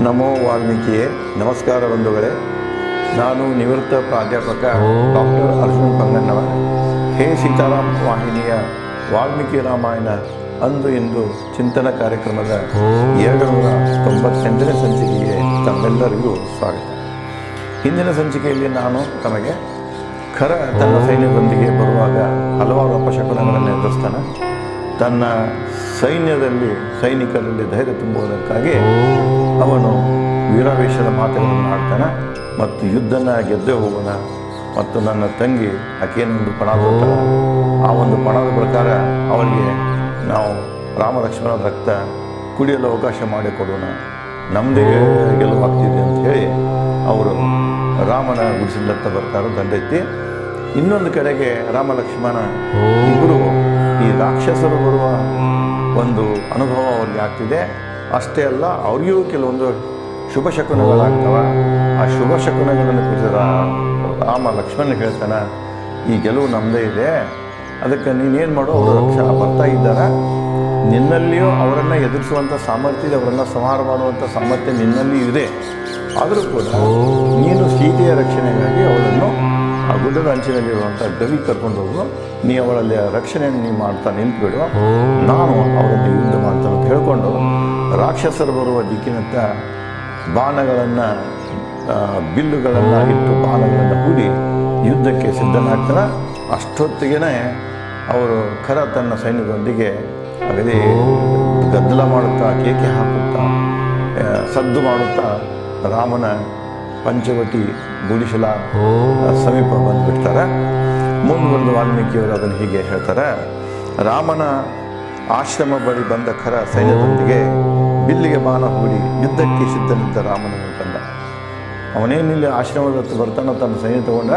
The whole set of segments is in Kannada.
ನಮೋ ವಾಲ್ಮೀಕಿಯೇ. ನಮಸ್ಕಾರ ಬಂಧುಗಳೇ. ನಾನು ನಿವೃತ್ತ ಪ್ರಾಧ್ಯಾಪಕ ಡಾಕ್ಟರ್ ಅರ್ಜುನ್ ಪಂಗಣ್ಣವರ್. ಹೇ ಸೀತಾರಾಮ್ ವಾಹಿನಿಯ ವಾಲ್ಮೀಕಿ ರಾಮಾಯಣ ಅಂದು ಇಂದು ಚಿಂತನ ಕಾರ್ಯಕ್ರಮದ 298ನೇ ಸಂಚಿಕೆಗೆ ತಮ್ಮೆಲ್ಲರಿಗೂ ಸ್ವಾಗತ. ಹಿಂದಿನ ಸಂಚಿಕೆಯಲ್ಲಿ ನಾನು ತಮಗೆ ಖರ ತನ್ನ ಸೈನ್ಯದೊಂದಿಗೆ ಬರುವಾಗ ಹಲವಾರು ಅಪಶಕುನಗಳನ್ನು ಎದುರಿಸ್ತಾನೆ. ತನ್ನ ಸೈನಿಕರಲ್ಲಿ ಧೈರ್ಯ ತುಂಬುವುದಕ್ಕಾಗಿ ಅವನು ವೀರಾವೇಶದ ಮಾತುಗಳನ್ನು ಆಡ್ತಾನೆ ಮತ್ತು ಯುದ್ಧನ ಗೆದ್ದೇ ಹೋಗೋಣ ಮತ್ತು ನನ್ನ ತಂಗಿ ಆಕೆಯನ್ನೊಂದು ಪಣ ಕೊಡ್ತಾಳೆ. ಆ ಒಂದು ಪಣದ ಪ್ರಕಾರ ಅವರಿಗೆ ನಾವು ರಾಮ ಲಕ್ಷ್ಮಣರ ರಕ್ತ ಕುಡಿಯಲು ಅವಕಾಶ ಮಾಡಿಕೊಡೋಣ, ನಮ್ಮದೇ ಗೆಲುವಾಗ್ತಿದೆ ಅಂತ ಹೇಳಿ ಅವರು ರಾಮನ ಗುಡಿಸಲತ್ತ ಬರ್ತಾರೆ ದಂಡೆತ್ತಿ. ಇನ್ನೊಂದು ಕಡೆಗೆ ರಾಮ ಲಕ್ಷ್ಮಣ ಇಬ್ಬರು ಈ ರಾಕ್ಷಸರು ಬರುವ ಒಂದು ಅನುಭವ ಅವ್ರಿಗೆ ಆಗ್ತಿದೆ. ಅಷ್ಟೇ ಅಲ್ಲ, ಅವ್ರಿಗೂ ಕೆಲವೊಂದು ಶುಭ ಶಕುನಗಳಾಗ್ತವೆ. ಆ ಶುಭ ಶಕುನಗಳನ್ನು ಕುರಿತು ರಾಮ ಲಕ್ಷ್ಮಣ ಹೇಳ್ತಾನೆ, ಈ ಗೆಲುವು ನಮ್ಮದೇ ಇದೆ, ಅದಕ್ಕೆ ನೀನೇನು ಮಾಡೋ, ಅವರು ಬರ್ತಾ ಇದ್ದಾರೆ, ನಿನ್ನಲ್ಲಿಯೂ ಅವರನ್ನು ಎದುರಿಸುವಂಥ ಸಾಮರ್ಥ್ಯ ಇದೆ, ಅವರನ್ನು ಸಂಹಾರ ಮಾಡುವಂಥ ಸಾಮರ್ಥ್ಯ ನಿನ್ನಲ್ಲಿ ಇದೆ. ಆದರೂ ಕೂಡ ನೀನು ಸೀತೆಯ ರಕ್ಷಣೆಗಾಗಿ ಅವಳನ್ನು ಆ ಗುಡ್ಡದ ಅಂಚಿನಲ್ಲಿರುವಂಥ ಗವಿ ಕರ್ಕೊಂಡು ಹೋಗು, ನೀ ಅವಳಲ್ಲಿ ರಕ್ಷಣೆಯನ್ನು ನೀನು ಮಾಡ್ತಾ ನಿಂತುಬಿಡು, ನಾನು ಅವರನ್ನು ಯುದ್ಧ ಮಾಡ್ತಾನೆ ಅಂತ ಹೇಳ್ಕೊಂಡು ರಾಕ್ಷಸರು ಬರುವ ದಿಕ್ಕಿನತ್ತ ಬಾಣಗಳನ್ನು ಬಿಲ್ಲುಗಳನ್ನು ಇಟ್ಟು ಬಾಣಗಳನ್ನು ಹೂಡಿ ಯುದ್ಧಕ್ಕೆ ಸಿದ್ಧನಾಗ್ತಾನೆ. ಅಷ್ಟೊತ್ತಿಗೆ ಅವರು ಖರ ತನ್ನ ಸೈನ್ಯದೊಂದಿಗೆ ಅಗದೇ ಗದ್ದಲ ಮಾಡುತ್ತಾ ಕೇಕೆ ಹಾಕುತ್ತಾ ಸದ್ದು ಮಾಡುತ್ತಾ ರಾಮನ ಪಂಚವಟಿ ಗುಡಿಸಲ ಸಮೀಪ ಬಂದುಬಿಡ್ತಾರೆ. ಮುಂದುವರೆದು ವಾಲ್ಮೀಕಿಯವರು ಅದನ್ನು ಹೀಗೆ ಹೇಳ್ತಾರೆ. ರಾಮನ ಆಶ್ರಮ ಬಳಿ ಬಂದ ಖರ ಸೈನ್ಯದೊಂದಿಗೆ ಬಿಲ್ಲಿಗೆ ಬಾಣ ಹೂಡಿ ಯುದ್ಧಕ್ಕೆ ಸಿದ್ಧನಿದ್ದ ರಾಮನನ್ನು ಕಂಡ. ಅವನೇನಿಲ್ಲಿ ಆಶ್ರಮದ ಹತ್ತು ಬರ್ತಾನೋ ತನ್ನ ಸೈನ್ಯ ತಗೊಂಡ,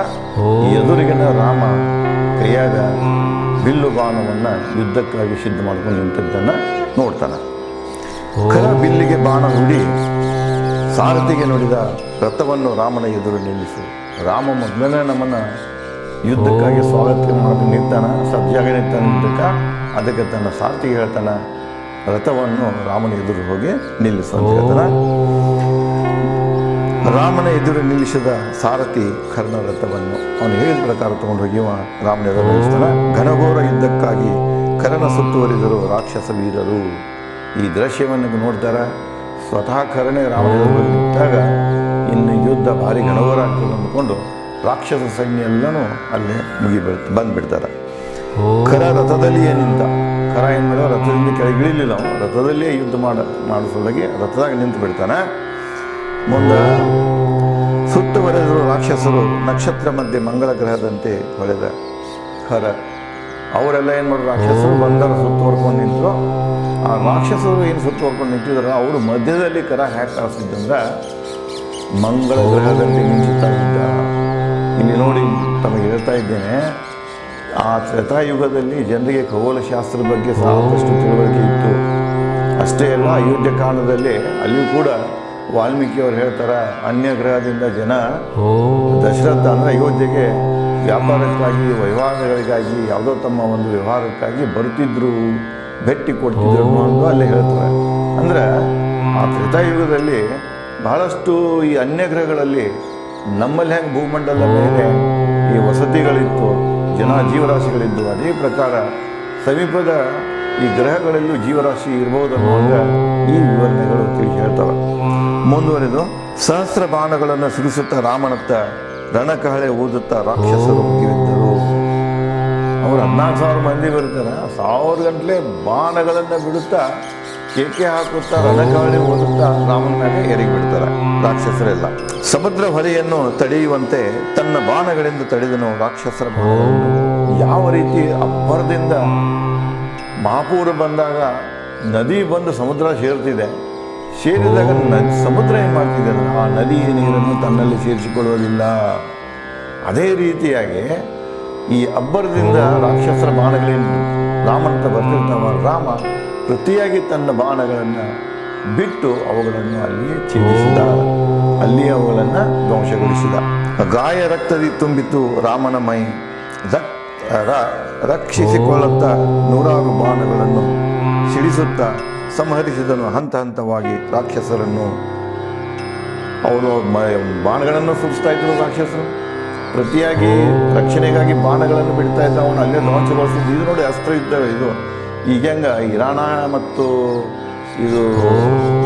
ಎದುರಿಗಿನ ರಾಮ ಕೈಯಾಗ ಬಿಲ್ಲು ಬಾಣವನ್ನು ಯುದ್ಧಕ್ಕಾಗಿ ಸಿದ್ಧ ಮಾಡ್ಕೊಂಡು ನಿಂತಿದ್ದನ್ನು ನೋಡ್ತಾನೆ. ಖರ ಬಿಲ್ಲಿಗೆ ಬಾಣ ಹೂಡಿ ಸಾರಥಿಗೆ ನೋಡಿದ ರಥವನ್ನು ರಾಮನ ಎದುರು ನಿಲ್ಲಿಸು. ರಾಮ ಮೊದಲನೇ ನಮ್ಮನ್ನು ಯುದ್ಧಕ್ಕಾಗಿ ಸ್ವಾಗತ ಮಾಡಿ ನಿಂತಾನೆ, ಸಜ್ಜಾಗ ನಿಂತಾನೆ ಯುದ್ಧಕ್ಕೆ. ಅದಕ್ಕೆ ತನ್ನ ಸಾರಥಿಗೆ ಹೇಳ್ತಾನೆ, ರಥವನ್ನು ರಾಮನ ಎದುರು ಹೋಗಿ ನಿಲ್ಲಿಸು ಅಂತ ಹೇಳ್ತಾನೆ. ರಾಮನ ಎದುರು ನಿಲ್ಲಿಸಿದ ಸಾರಥಿ ಖರನ ರಥವನ್ನು ಅವನು ಹೇಳಿದ ಪ್ರಕಾರ ತಗೊಂಡು ಹೋಗಿ ರಾಮನ ಎದುರು ನಿಲ್ಲಿಸ್ತಾನೆ. ಘನಘೋರ ಯುದ್ಧಕ್ಕಾಗಿ ಖರನ ಸುತ್ತುವರಿದರು ರಾಕ್ಷಸ ವೀರರು. ಈ ದೃಶ್ಯವನ್ನು ನೋಡ್ತಾರೆ. ಸ್ವತಃ ಖರನೇ ರಾಮನ ಎದುರು ನಿಂತಾಗ ಇನ್ನು ಯುದ್ಧ ಭಾರಿ ಘನಘೋರ ಆಗ್ತದೆ ಅಂದ್ಕೊಂಡು ರಾಕ್ಷಸ ಸೈನ್ಯ ಎಲ್ಲನೂ ಅಲ್ಲೇ ಬಂದುಬಿಡ್ತಾರೆ. ಖರ ರಥದಲ್ಲಿಯೇ ನಿಂತ. ಖರ ಏನು ಮಾಡೋ, ರಥದಿಂದ ಕೆಳಗಿಳಿಲಿಲ್ಲ, ರಥದಲ್ಲಿಯೇ ಯುದ್ಧ ಮಾಡಿಸೋದಾಗಿ ರಥದಾಗ ನಿಂತು ಬಿಡ್ತಾನೆ. ಮುಂದೆ ಸುತ್ತುವರೆದರು ರಾಕ್ಷಸರು ನಕ್ಷತ್ರ ಮಧ್ಯೆ ಮಂಗಳ ಗ್ರಹದಂತೆ ಹೊಳೆದ ಖರ. ಅವರೆಲ್ಲ ಏನು ಮಾಡೋರು, ರಾಕ್ಷಸರು ಬಂದರು ಸುತ್ತುವರ್ಕೊಂಡು ನಿಂತರು. ಆ ರಾಕ್ಷಸರು ಏನು ಸುತ್ತುವರ್ಕೊಂಡು ನಿಂತಿದ್ರು, ಅವರು ಮಧ್ಯದಲ್ಲಿ ಖರ ಹ್ಯಾಕ್ ಕಾಣಿಸ್ತಿದ್ದಂದ್ರೆ ಮಂಗಳ ಗ್ರಹದಲ್ಲಿ ಮಿಂಚುತ್ತಾ ಇದ್ದ. ಇಲ್ಲಿ ನೋಡಿ ತಮಗೆ ಹೇಳ್ತಾ ಇದ್ದೇನೆ, ಆ ತ್ರೇತಾಯುಗದಲ್ಲಿ ಜನರಿಗೆ ಖಗೋಳ ಶಾಸ್ತ್ರದ ಬಗ್ಗೆ ಸಾಕಷ್ಟು ತಿಳುವಳಿಕೆ ಇತ್ತು. ಅಷ್ಟೇ ಅಲ್ಲ, ಅಯೋಧ್ಯ ಕಾಂಡದಲ್ಲಿ ಅಲ್ಲಿಯೂ ಕೂಡ ವಾಲ್ಮೀಕಿಯವರು ಹೇಳ್ತಾರೆ, ಅನ್ಯ ಗ್ರಹದಿಂದ ಜನ ದಶರಥ ಅಂದರೆ ಅಯೋಧ್ಯೆಗೆ ವ್ಯಾಪಾರಕ್ಕಾಗಿ ವ್ಯವಹಾರಗಳಿಗಾಗಿ ಯಾವುದೋ ತಮ್ಮ ಒಂದು ವ್ಯವಹಾರಕ್ಕಾಗಿ ಬರುತ್ತಿದ್ರು, ಭೇಟಿ ಕೊಡ್ತಿದ್ರು ಅನ್ನೋದು ಅಲ್ಲೇ ಹೇಳ್ತಾರೆ. ಅಂದರೆ ಆ ತ್ರೇತಾಯುಗದಲ್ಲಿ ಬಹಳಷ್ಟು ಈ ಅನ್ಯ ಗ್ರಹಗಳಲ್ಲಿ ನಮ್ಮಲ್ಲಿ ಹೆಂಗೆ ಭೂಮಂಡಲದ ಮೇಲೆ ಈ ವಸತಿಗಳಿತ್ತು, ಜೀವರಾಶಿಗಳಿದ್ದು, ಅದೇ ಪ್ರಕಾರ ಸಮೀಪದ ಈ ಗ್ರಹಗಳಲ್ಲೂ ಜೀವರಾಶಿ ಇರ್ಬೋದು ಅನ್ನುವಾಗ ಈ ವಿವರಣೆಗಳು ತಿಳಿಸಿ ಹೇಳ್ತವೆ. ಮುಂದುವರೆದು ಸಹಸ್ರ ಬಾಣಗಳನ್ನು ಸಿಡಿಸುತ್ತಾ ರಾಮನತ್ತ ರಣಕಹಳೆ ಊದುತ್ತಾ ರಾಕ್ಷಸರು ಮುಗಿಬಿದ್ದರು. ಅವರು 14,000 ಮಂದಿ ಬರ್ತಾರೆ, 1000 ಗಂಟಲೆ ಬಾಣಗಳನ್ನು ಬಿಡುತ್ತಾ ಕೇಕೆ ಹಾಕುತ್ತಾ ರಣಕಹಳೆ ಓದುತ್ತಾ ರಾಮನ ಮೇಲೆ ಏರಿಗೆ ಬಿಡ್ತಾರೆ ರಾಕ್ಷಸರೆಲ್ಲ. ಸಮುದ್ರ ಹೊರೆಯನ್ನು ತಡೆಯುವಂತೆ ತನ್ನ ಬಾಣಗಳಿಂದ ತಡೆದನು ರಾಕ್ಷಸರ ಬಾಣಗಳನ್ನು. ಯಾವ ರೀತಿ ಅಬ್ಬರದಿಂದ ಮಹಾಪೂರ ಬಂದಾಗ ನದಿ ಬಂದು ಸಮುದ್ರ ಸೇರ್ತಿದೆ, ಸೇರಿದಾಗ ಸಮುದ್ರ ಏನು ಮಾಡ್ತಿದೆ ಅಂದರೆ ಆ ನದಿಯ ನೀರನ್ನು ತನ್ನಲ್ಲಿ ಸೇರಿಸಿಕೊಳ್ಳುವುದಿಲ್ಲ. ಅದೇ ರೀತಿಯಾಗಿ ಈ ಅಬ್ಬರದಿಂದ ರಾಕ್ಷಸರ ಬಾಣಗಳಿಂದ ರಾಮಂತ ಬರ್ತಿರ್ತಾವ. ರಾಮ ಪ್ರತಿಯಾಗಿ ತನ್ನ ಬಾಣಗಳನ್ನು ಬಿಟ್ಟು ಅವುಗಳನ್ನು ಅಲ್ಲಿಯೇ ಛೇದಿಸಿದ, ಅಲ್ಲಿಯೇ ಅವುಗಳನ್ನು ಧ್ವಂಸಗೊಳಿಸಿದ. ಗಾಯ ರಕ್ತದಿ ತುಂಬಿತು ರಾಮನ ಮೈ. ರಕ್ಷಿಸಿಕೊಳ್ಳುತ್ತಾ 100 ಬಾಣಗಳನ್ನು ಸಿಡಿಸುತ್ತಾ ಸಂಹರಿಸಿದನು ಹಂತ ಹಂತವಾಗಿ ರಾಕ್ಷಸರನ್ನು. ಅವರು ಬಾಣಗಳನ್ನು ಸುರಿಸ್ತಾ ಇದ್ರು ರಾಕ್ಷಸರು. ಪ್ರತಿಯಾಗಿ ರಕ್ಷಣೆಗಾಗಿ ಬಾಣಗಳನ್ನು ಬಿಡ್ತಾ ಇದ್ದ, ಅವನು ಅಲ್ಲೇ ಧ್ವಂಸಗೊಳಿಸಿದ್ದು. ಇದು ನೋಡಿ ಅಸ್ತ್ರ ಯುದ್ಧ ಇದು. ಈಗ ಹೆಂಗ ಇರಾನ ಮತ್ತು ಇದು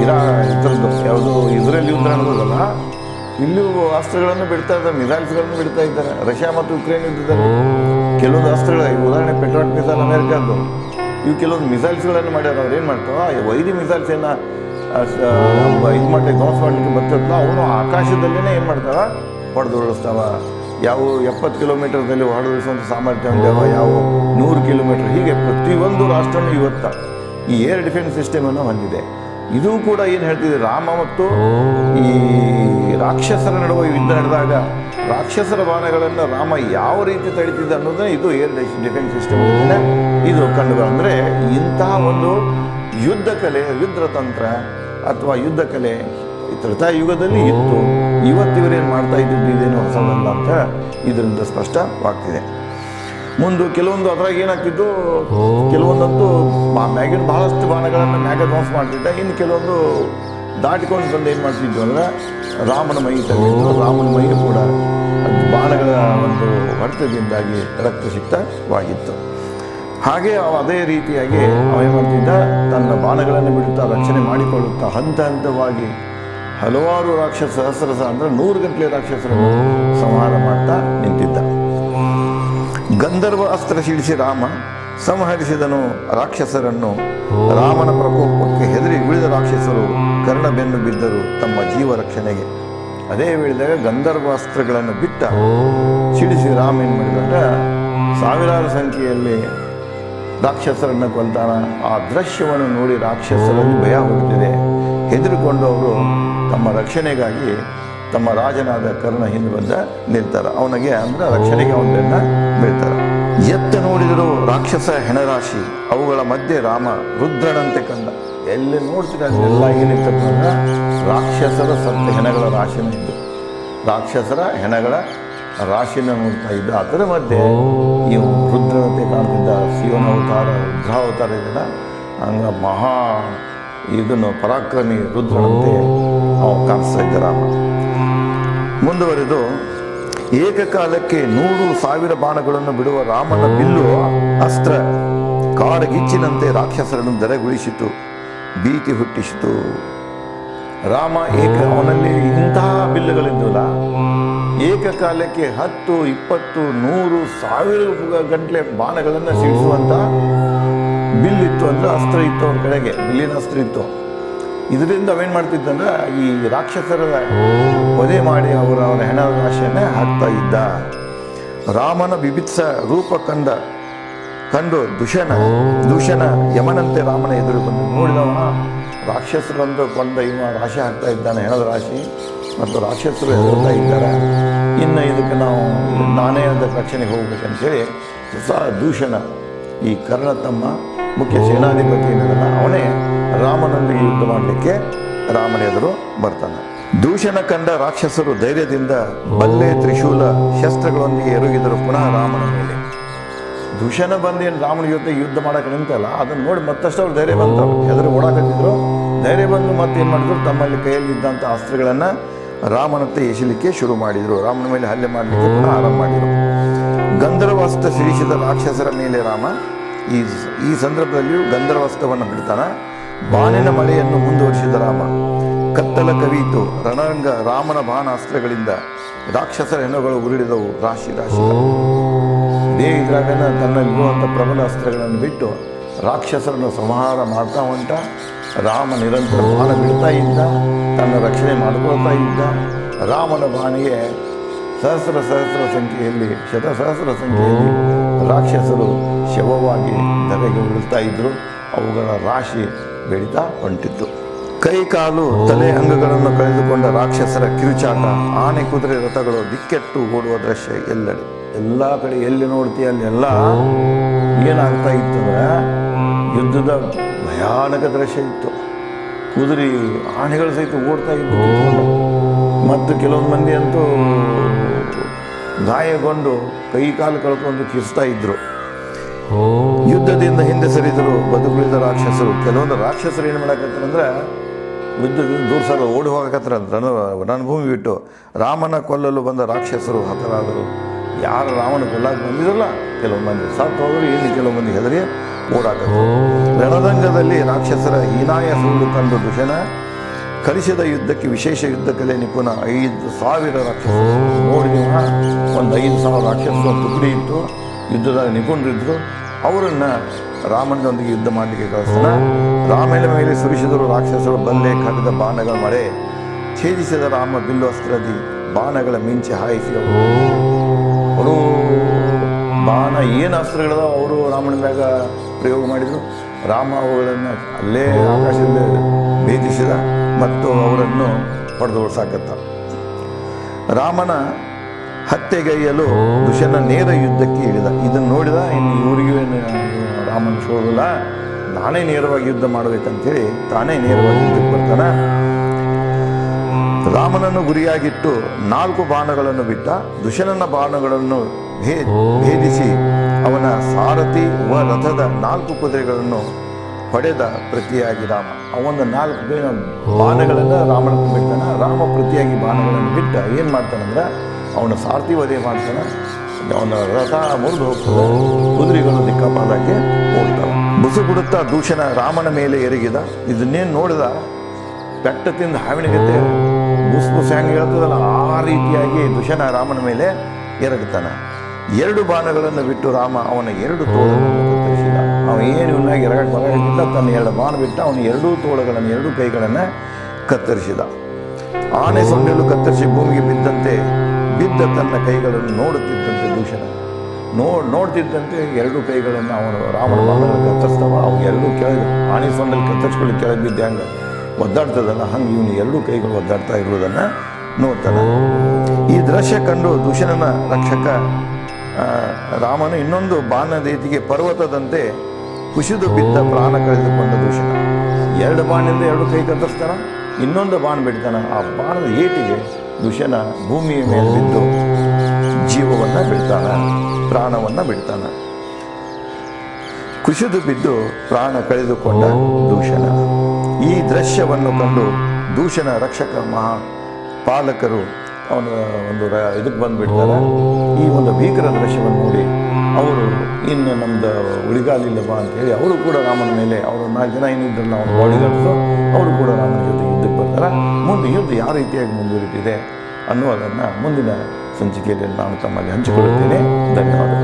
ಇದ್ರದ್ದು ಯಾವುದು ಇಸ್ರೇಲ್ ಯುದ್ಧ ನಡೆದಲ್ಲ, ಇಲ್ಲೂ ಅಸ್ತ್ರಗಳನ್ನು ಬಿಡ್ತಾ ಇದ್ದಾರೆ, ಮಿಸೈಲ್ಸ್ಗಳನ್ನು ಬಿಡ್ತಾ ಇದ್ದಾರೆ. ರಷ್ಯಾ ಮತ್ತು ಯುಕ್ರೇನ್ ಯುದ್ಧದಲ್ಲಿ ಕೆಲವೊಂದು ಅಸ್ತ್ರಗಳು, ಉದಾಹರಣೆ ಪೆಟ್ರೋಟ್ ಮಿಸೈಲ್ ಅಮೇರಿಕಾದ್ದು, ಇವು ಕೆಲವೊಂದು ಮಿಸೈಲ್ಸ್ಗಳನ್ನು ಮಾಡ್ಯಾರ. ಅವ್ರು ಏನು ಮಾಡ್ತಾವ, ವೈರಿ ಮಿಸೈಲ್ಸ್ ಏನು ಇದು ಮಾಡಿ ಧ್ವಂಸ ಮಾಡಲಿಕ್ಕೆ ಬರ್ತಿರ್ತಲ್ಲ, ಅವನು ಆಕಾಶದಲ್ಲೇ ಏನು ಮಾಡ್ತಾವ, ಹೊಡೆದು ಉರುಳಿಸ್ತಾವ. ಯಾವ 70 ಕಿಲೋಮೀಟರ್ದಲ್ಲಿ ಹೊಡೆದುಳಿಸುವಂಥ ಸಾಮರ್ಥ್ಯ ಹೊಂದ್ಯಾವ, ಯಾವ 100 ಕಿಲೋಮೀಟರ್, ಹೀಗೆ ಪ್ರತಿಯೊಂದು ರಾಷ್ಟ್ರನೂ ಇವತ್ತು ಈ ಏರ್ ಡಿಫೆನ್ಸ್ ಸಿಸ್ಟಮನ್ನು ಹೊಂದಿದೆ. ಇದು ಕೂಡ ಏನು ಹೇಳ್ತಿದೆ, ರಾಮ ಮತ್ತು ಈ ರಾಕ್ಷಸರ ನಡುವೆ ಯುದ್ಧ ನಡೆದಾಗ ರಾಕ್ಷಸರ ಬಾಣಗಳನ್ನು ರಾಮ ಯಾವ ರೀತಿ ತಡಿತಿದ್ದ ಅನ್ನೋದನ್ನ ಇದು ಏರ್ ಡಿಫೆನ್ಸ್ ಸಿಸ್ಟಮ್ ಇದು ಕಂಡು. ಅಂದರೆ ಇಂತಹ ಒಂದು ಯುದ್ಧ ಕಲೆ, ಯುದ್ಧ ತಂತ್ರ ಅಥವಾ ಯುದ್ಧ ಕಲೆ ತ್ರೇತಾಯುಗದಲ್ಲಿ ಇತ್ತು. ಇವತ್ತಿವರೇನು ಮಾಡ್ತಾ ಇದ್ದಿದ್ದು ಇದೇನು ಹೊಸದಲ್ಲ ಅಂತ ಇದರಿಂದ ಸ್ಪಷ್ಟವಾಗ್ತಿದೆ. ಮುಂದೆ ಕೆಲವೊಂದು ಅದ್ರಾಗ ಏನಾಗ್ತಿದ್ದು, ಕೆಲವೊಂದಂತೂ ಮ್ಯಾಗಿನ ಬಹಳಷ್ಟು ಬಾಣಗಳನ್ನು ಮ್ಯಾಗ ಧ್ವಂಸ ಮಾಡ್ತಿದ್ದ. ಇನ್ನು ಕೆಲವೊಂದು ದಾಟಿಕೊಂಡು ಬಂದು ಏನು ಮಾಡ್ತಿದ್ವು ಅಂದರೆ ರಾಮನ ಮೈ ತಗೊಂಡು, ರಾಮನ ಮೈ ಕೂಡ ಬಾಣಗಳ ಒಂದು ಹೊಡೆತದಿಂದಾಗಿ ರಕ್ತಸಿಕ್ತವಾಗಿತ್ತು. ಹಾಗೆ ಅದೇ ರೀತಿಯಾಗಿ ಅವೇನು ಮಾಡ್ತಿದ್ದ, ತನ್ನ ಬಾಣಗಳನ್ನು ಬಿಡುತ್ತಾ ರಕ್ಷಣೆ ಮಾಡಿಕೊಳ್ಳುತ್ತಾ ಹಂತ ಹಂತವಾಗಿ ಹಲವಾರು ಸಹಸ್ರ ಅಂದರೆ 100 ಗಂಟಲೆ ರಾಕ್ಷಸರನ್ನು ಸಂಹಾರ ಮಾಡ್ತಾ ನಿಂತಿದ್ದ. ಗಂಧರ್ವ ಅಸ್ತ್ರ ಸಿಡಿಸಿ ರಾಮ ಸಂಹರಿಸಿದನು ರಾಕ್ಷಸರನ್ನು. ರಾಮನ ಪ್ರಕೋಪಕ್ಕೆ ಹೆದರಿ ಉಳಿದ ರಾಕ್ಷಸರು ಕರ್ಣ ಬೆನ್ನು ಬಿದ್ದರು ತಮ್ಮ ಜೀವ ರಕ್ಷಣೆಗೆ. ಅದೇ ವೇಳೆದಾಗ ಗಂಧರ್ವ ಅಸ್ತ್ರಗಳನ್ನು ಬಿಟ್ಟ ಸಿಡಿಸಿ ರಾಮ ಏನು ಮಾಡಿದಂದ್ರೆ ಸಾವಿರಾರು ಸಂಖ್ಯೆಯಲ್ಲಿ ರಾಕ್ಷಸರನ್ನು ಕೊಲ್ತಾನ. ಆ ದೃಶ್ಯವನ್ನು ನೋಡಿ ರಾಕ್ಷಸರಲ್ಲಿ ಭಯ ಹುಟ್ಟಿದೆ. ಹೆದರಿಕೊಂಡು ಅವರು ತಮ್ಮ ರಕ್ಷಣೆಗಾಗಿ ತಮ್ಮ ರಾಜನಾದ ಕರ್ಣ ಹಿಂದೆ ಬಂದ ನಿಲ್ತಾರೆ. ಅವನಿಗೆ ಅಂದ್ರೆ ರಕ್ಷಣೆಗೆ ಅವನನ್ನ ಬೀಳ್ತಾರೆ. ಎತ್ತ ನೋಡಿದರೂ ರಾಕ್ಷಸ ಹೆಣರಾಶಿ, ಅವುಗಳ ಮಧ್ಯೆ ರಾಮ ರುದ್ರನಂತೆ ಕಂಡ. ಎಲ್ಲಿ ನೋಡ್ತೀರ ಅಲ್ಲೆಲ್ಲ ಏನಿರ್ತಪ್ಪ ಅಂದ್ರೆ ರಾಕ್ಷಸರ ಸತ್ತ ಹೆಣಗಳ ರಾಶಿನ ಇದ್ದು, ರಾಕ್ಷಸರ ಹೆಣಗಳ ರಾಶಿನ ನೋಡ್ತಾ ಇದ್ದ. ಅದರ ಮಧ್ಯೆ ಇವು ರುದ್ರನಂತೆ ಕಾಣ್ತಿದ್ದ. ಶಿವನ ಅವತಾರ, ರುದ್ರಾವತಾರ ಇದನ್ನ ಹಂಗ ಮಹಾ ಇದನ್ನು ಪರಾಕ್ರಮಿ ರುದ್ರನಂತೆ ಅವ ಕಾಣಿಸ್ತಾ ಇದ್ದ ರಾಮ. ಮುಂದುವರೆದು ಏಕಕಾಲಕ್ಕೆ 100,000 ಬಾಣಗಳನ್ನು ಬಿಡುವ ರಾಮನ ಬಿಲ್ಲು ಅಸ್ತ್ರ ಕಾಡಗಿಚ್ಚಿನಂತೆ ರಾಕ್ಷಸರನ್ನು ದೆರೆಗುಳಿಸಿತು, ಭೀತಿ ಹುಟ್ಟಿಸಿತು. ರಾಮ ಅವನಲ್ಲಿ ಇಂತಹ ಬಿಲ್ಲುಗಳಿದ್ದಲ್ಲ, ಏಕಕಾಲಕ್ಕೆ 10, 20, 100,000 ಗಂಟಲೆ ಬಾಣಗಳನ್ನು ಸಿಡಿಸುವಂಥ ಬಿಲ್ಲಿತ್ತು. ಅಂದ್ರೆ ಅಸ್ತ್ರ ಇತ್ತು ಅವ್ರ ಕಡೆಗೆ, ಬಿಲ್ಲಿನ ಅಸ್ತ್ರ ಇತ್ತು. ಇದರಿಂದ ಅವೇನು ಮಾಡ್ತಿದ್ದಂದ್ರೆ ಈ ರಾಕ್ಷಸರ ವಧೆ ಮಾಡಿ ಅವರ ಹೆಣ ರಾಶಿಯನ್ನೇ ಹಾಕ್ತಾ ಇದ್ದ. ರಾಮನ ಬಿಭತ್ಸ ರೂಪ ಕಂಡು ದೂಷಣ ಯಮನಂತೆ ರಾಮನ ಎದುರು ಬಂದು ನೋಡಿದವ. ರಾಕ್ಷಸರಂದು ಕೊಂಡ ಇವ ರಾಶಿ ಹಾಕ್ತಾ ಇದ್ದಾನೆ, ಹೆಣದ ರಾಶಿ, ಮತ್ತು ರಾಕ್ಷಸರು ಎದುರ್ತಾ ಇದ್ದಾರೆ. ಇನ್ನು ಇದಕ್ಕೆ ನಾನೇ ಅದಕ್ಕೆ ರಕ್ಷಣೆಗೆ ಹೋಗ್ಬೇಕಂತೇಳಿ ದೂಷಣ, ಈ ಕರ್ಣ ತಮ್ಮ ಮುಖ್ಯ ಸೇನಾಧಿಪತಿ ಏನಿದಲ್ಲ ಅವನೇ ರಾಮನೊಂದಿಗೆ ಯುದ್ಧ ಮಾಡಲಿಕ್ಕೆ ರಾಮನ ಎದುರು ಬರ್ತಾನೆ. ದೂಷಣ ಕಂಡ ರಾಕ್ಷಸರು ಧೈರ್ಯದಿಂದ ಬಲ್ಲೆ, ತ್ರಿಶೂಲ, ಶಸ್ತ್ರಗಳೊಂದಿಗೆ ಎರಗಿದರು ಪುನಃ ರಾಮನ ಮೇಲೆ. ದೂಷಣ ಬಂದೇನು ರಾಮನ ಜೊತೆ ಯುದ್ಧ ಮಾಡಕ್ಕೆ ನಿಂತಲ್ಲ, ಅದನ್ನು ನೋಡಿ ಮತ್ತಷ್ಟು ಅವ್ರು ಧೈರ್ಯ ಬಂತವ್ರು, ಎದುರು ಓಡಾಕತ್ತಿದ್ರು. ಧೈರ್ಯ ಬಂದು ಮತ್ತೇನು ಮಾಡಿದ್ರು, ತಮ್ಮಲ್ಲಿ ಕೈಯಲ್ಲಿದ್ದಂಥ ಅಸ್ತ್ರಗಳನ್ನು ರಾಮನತ್ತೆ ಎಸಲಿಕ್ಕೆ ಶುರು ಮಾಡಿದರು. ರಾಮನ ಮೇಲೆ ಹಲ್ಲೆ ಮಾಡಲಿಕ್ಕೆ ಪುನಃ ಆರಂಭ ಮಾಡಿದರು. ಗಂಧರ್ವಾಸ್ತ್ರ ಸಿಡಿಸಿದ ರಾಕ್ಷಸರ ಮೇಲೆ ರಾಮ ಈ ಸಂದರ್ಭದಲ್ಲಿಯೂ ಗಂಧರ್ವಾಸ್ತ್ರವನ್ನು ಬಿಡ್ತಾನೆ. ಬಾಣಿನ ಮಳೆಯನ್ನು ಮುಂದುವರಿಸಿದ ರಾಮ. ಕತ್ತಲ ಕವಿಯಿತು ರಣರಂಗ. ರಾಮನ ಬಾಣಾಸ್ತ್ರಗಳಿಂದ ರಾಕ್ಷಸರ ಹೆಣಗಳು ಉರುಳಿದವು ರಾಶಿ ರಾಶಿ. ಇದೇ ಇದ್ರಾಗನ ತನ್ನಲ್ಲಿರುವಂಥ ಪ್ರಬಲ ಅಸ್ತ್ರಗಳನ್ನು ಬಿಟ್ಟು ರಾಕ್ಷಸರನ್ನು ಸಂಹಾರ ಮಾಡ್ತಾ ಹೊಂಟ. ರಾಮ ನಿರಂತರ ಬಾಣ ಬಿಡ್ತಾ ಇದ್ದ, ತನ್ನ ರಕ್ಷಣೆ ಮಾಡಿಕೊಳ್ತಾ ಇದ್ದ. ರಾಮನ ಬಾಣಿಗೆ ಸಹಸ್ರ ಸಂಖ್ಯೆಯಲ್ಲಿ, ಶತಸಹಸ್ರ ಸಂಖ್ಯೆಯಲ್ಲಿ ರಾಕ್ಷಸರು ಶವವಾಗಿ ಧರೆಗೆ ಉರುಳ್ತಾ ಇದ್ದರು. ಅವುಗಳ ರಾಶಿ ಬೆಳೀತಾ ಹೊಂಟಿತ್ತು. ಕೈ ಕಾಲು ತಲೆ ಅಂಗಗಳನ್ನು ಕಳೆದುಕೊಂಡ ರಾಕ್ಷಸರ ಕಿರುಚಾಟ, ಆನೆ ಕುದುರೆ ರಥಗಳು ದಿಕ್ಕೆಟ್ಟು ಓಡುವ ದೃಶ್ಯ ಎಲ್ಲೆಡೆ. ಎಲ್ಲ ಕಡೆ ಎಲ್ಲಿ ನೋಡ್ತೀಯ ಅಲ್ಲೆಲ್ಲ ಏನಾಗ್ತಾ ಇತ್ತು ಅಂದರೆ ಯುದ್ಧದ ಭಯಾನಕ ದೃಶ್ಯ ಇತ್ತು. ಕುದುರೆ ಆನೆಗಳು ಸಹಿತ ಓಡ್ತಾ ಇದ್ದು. ಮತ್ತು ಕೆಲವೊಂದು ಮಂದಿ ಅಂತೂ ಗಾಯಗೊಂಡು ಕೈ ಕಾಲು ಕಳ್ಕೊಂಡು ಕಿರ್ಸ್ತಾ ಇದ್ರು. ಯುದ್ಧದಿಂದ ಹಿಂದೆ ಸರಿದರು ಬದುಕುಳಿದ ರಾಕ್ಷಸರು. ಕೆಲವೊಂದು ರಾಕ್ಷಸರು ಏನು ಮಾಡಕತ್ತಾರಂದ್ರೆ ಯುದ್ಧದಿಂದ ದೂರ ಸರ ಓಡಿ ಹೋಗಕತ್ರ ರಣಭೂಮಿ ಬಿಟ್ಟು ರಾಮನ ಕೊಲ್ಲಲು ಬಂದ ರಾಕ್ಷಸರು ಹತರಾದರು. ಯಾರು ರಾಮನ ಕೊಲ್ಲಕ್ಕೆ ಬಂದಿರಲ್ಲ, ಕೆಲವು ಮಂದಿ ಸತ್ತು ಹೋದ್ರು, ಇನ್ನು ಕೆಲವು ಮಂದಿ ಹೆದರಿ ಓಡಾಕರು. ರಣರಂಗದಲ್ಲಿ ರಾಕ್ಷಸರ ಹೀನಾಯ ಸುಳ್ಳು ಕಂಡು ದುಶನ ಕಲಿಸಿದ ಯುದ್ಧಕ್ಕೆ ವಿಶೇಷ ಯುದ್ಧ ಕಲೆ ನಿಪುಣ 5,000 ರಾಕ್ಷಸರು. ನೋಡಿ ನೀವು, ಒಂದು 5,000 ರಾಕ್ಷಸರು ತುಕಡಿ ಇತ್ತು, ಯುದ್ಧದಾಗ ನಿಪುಣರಿದ್ದರು. ಅವರನ್ನು ರಾಮನೊಂದಿಗೆ ಯುದ್ಧ ಮಾಡಲಿಕ್ಕೆ ಕಳಿಸ್ತಾನೆ. ರಾಮನ ಮೇಲೆ ಸುರಿಸಿದರು ರಾಕ್ಷಸರು ಬಲ್ಲೆ ಖಡ್ಗ ಬಾಣಗಳ ಮಳೆ. ಛೇದಿಸಿದ ರಾಮ ಬಿಲ್ಲು ಅಸ್ತ್ರದಿ ಬಾಣಗಳ ಮಿಂಚೆ ಹಾಯಿಸಿ ಅವರು ಬಾಣ ಏನು ಅಸ್ತ್ರಗಳದ ಅವರು ರಾಮನ ಮ್ಯಾಗ ಪ್ರಯೋಗ ಮಾಡಿದರು. ರಾಮ ಅವುಗಳನ್ನು ಅಲ್ಲೇ ಆಕಾಶದಲ್ಲಿ ಭೇದಿಸಿದ ಮತ್ತು ಅವರನ್ನು ಹೊಡೆದೋಡ್ಸಾಕತ್ತ. ರಾಮನ ಹತ್ಯೆಗೈಯಲು ದುಶನ ನೇರ ಯುದ್ಧಕ್ಕೆ ಇಳಿದ. ಇದನ್ನು ನೋಡಿದ, ಇನ್ನು ಇವರಿಗೂ ರಾಮನ ಶೋಧಲ್ಲ, ನಾನೇ ನೇರವಾಗಿ ಯುದ್ಧ ಮಾಡಬೇಕಂತೇಳಿ ತಾನೇ ನೇರವಾಗಿ ಯುದ್ಧಕ್ಕೆ ಬರ್ತಾನೆ. ರಾಮನನ್ನು ಗುರಿಯಾಗಿಟ್ಟು 4 ಬಾಣಗಳನ್ನು ಬಿಟ್ಟ. ದುಶನನ ಬಾಣಗಳನ್ನು ಭೇದಿಸಿ ಅವನ ಸಾರಥಿ ರಥದ 4 ಕುದುರೆಗಳನ್ನು ಹೊಡೆದ. ಪ್ರತಿಯಾಗಿ ರಾಮ ಅವನ 4 ಬಾಣಗಳನ್ನು ರಾಮನನ್ನು ಬಿಡ್ತಾನೆ. ರಾಮ ಪ್ರತಿಯಾಗಿ ಬಾಣಗಳನ್ನು ಬಿಟ್ಟ ಏನು ಮಾಡ್ತಾನಂದ್ರೆ ಅವನ ಸಾರಥಿ ವಧೆ ಮಾಡ್ತಾನೆ. ಅವನ ರಥ ಮುರಿದು ಹೋಗ್ತದೆ, ಕುದುರೆಗಳು ದಿಕ್ಕಾಪಾಲಕ್ಕೆ ಹೋಗ್ತಾವೆ. ಬುಸುಗುಡುತ್ತಾ ದೂಷಣ ರಾಮನ ಮೇಲೆ ಎರಗಿದ. ಇದನ್ನೇನು ನೋಡಿದ, ಬೆಟ್ಟ ತಿಂದ ಹಾವಿನಗತ್ತೆ ಬುಸ್ ಹೆಂಗೆ ಹೇಳ್ತದಲ್ಲ ಆ ರೀತಿಯಾಗಿ ದುಶನ ರಾಮನ ಮೇಲೆ ಎರಗುತ್ತಾನೆ. 2 ಬಾಣಗಳನ್ನು ಬಿಟ್ಟು ರಾಮ ಅವನ 2 ತೋಳುಗಳನ್ನು ಕತ್ತರಿಸಿದ. ಅವ ಏನು ಇವನಾಗಿ ಎರಗಕ್ಕೆ ಬರಲಿಲ್ಲ, ತನ್ನ 2 ಬಾಣ ಬಿಟ್ಟು ಅವನ 2 ತೋಳುಗಳನ್ನು 2 ಕೈಗಳನ್ನು ಕತ್ತರಿಸಿದ. ಆನೆ ಸೊಂಡಿಲು ಕತ್ತರಿಸಿ ಭೂಮಿಗೆ ಬಿದ್ದಂತೆ ಬಿದ್ದ ತನ್ನ ಕೈಗಳನ್ನು ನೋಡುತ್ತಿದ್ದಂತೆ ದೂಷಣ ನೋಡ್ತಿದ್ದಂತೆ 2 ಕೈಗಳನ್ನು ಅವನು ರಾಮನ ಬಾಣಗಳನ್ನು ಕತ್ತರಿಸ್ತಾವ. ಅವು 2 ಕೆಳಗೆ ಆನೆ ಸೊಂಡಲ್ಲಿ ಕತ್ತರಿಸ್ಕೊಳ್ಳಿ ಕೆಳಗೆ ಬಿದ್ದ ಹಂಗೆ ಒದ್ದಾಡ್ತದಲ್ಲ, ಹಂಗೆ ಇವನು 2 ಕೈಗಳು ಒದ್ದಾಡ್ತಾ ಇರುವುದನ್ನು ನೋಡ್ತಾನೆ. ಈ ದೃಶ್ಯ ಕಂಡು ದೂಷಣನ ರಕ್ಷಕ ರಾಮನು ಇನ್ನೊಂದು ಬಾಣದೇತಿಗೆ ಪರ್ವತದಂತೆ ಕುಸಿದು ಬಿದ್ದ ಪ್ರಾಣ ಕಳೆದುಕೊಂಡ ದೂಷಣ. 2 ಬಾಣದಿಂದ 2 ಕೈ ಕತ್ತರಿಸ್ತಾನ, ಇನ್ನೊಂದು ಬಾಣ ಬಿಡ್ತಾನೆ. ಆ ಬಾಣದ ಏಟಿಗೆ ದುಶನ ಭೂಮಿಯ ಮೇಲೆ ಬಿದ್ದು ಜೀವವನ್ನು ಬಿಡ್ತಾನೆ, ಪ್ರಾಣವನ್ನು ಬಿಡ್ತಾನೆ. ಕುಸಿದು ಬಿದ್ದು ಪ್ರಾಣ ಕಳೆದುಕೊಂಡ ದೂಷಣ. ಈ ದೃಶ್ಯವನ್ನು ಕಂಡು ದೂಷಣ ರಕ್ಷಕ ಪಾಲಕರು ಅವನ ಒಂದು ಇದಕ್ಕೆ ಬಂದುಬಿಡ್ತಾರೆ. ಈ ಒಂದು ಭೀಕರ ದೃಶ್ಯವನ್ನು ನೋಡಿ ಅವರು ಇನ್ನು ನಮ್ದು ಉಳಿಗಾಲಿಲ್ಲವಾ ಅಂತೇಳಿ ಅವರು ಕೂಡ ರಾಮನ ಮೇಲೆ ಅವರು 4 ಜನ ಏನಿದ್ರಲ್ಲ ಅವನು ಬಾಡಿಗಾರ್ಡ್ಸು ಅವರು ಕೂಡ ರಾಮನ ಜೊತೆ ಯುದ್ಧಕ್ಕೆ ಬರ್ತಾರೆ. ಮುಂದೆ ಯುದ್ಧ ಯಾವ ರೀತಿಯಾಗಿ ಮುಂದುವರಿತಿದೆ ಅನ್ನೋದನ್ನು ಮುಂದಿನ ಸಂಚಿಕೆಯಲ್ಲಿ ನಾನು ತಮ್ಮಲ್ಲಿ ಹಂಚಿಕೊಳ್ಳುತ್ತೇನೆ. ಧನ್ಯವಾದಗಳು.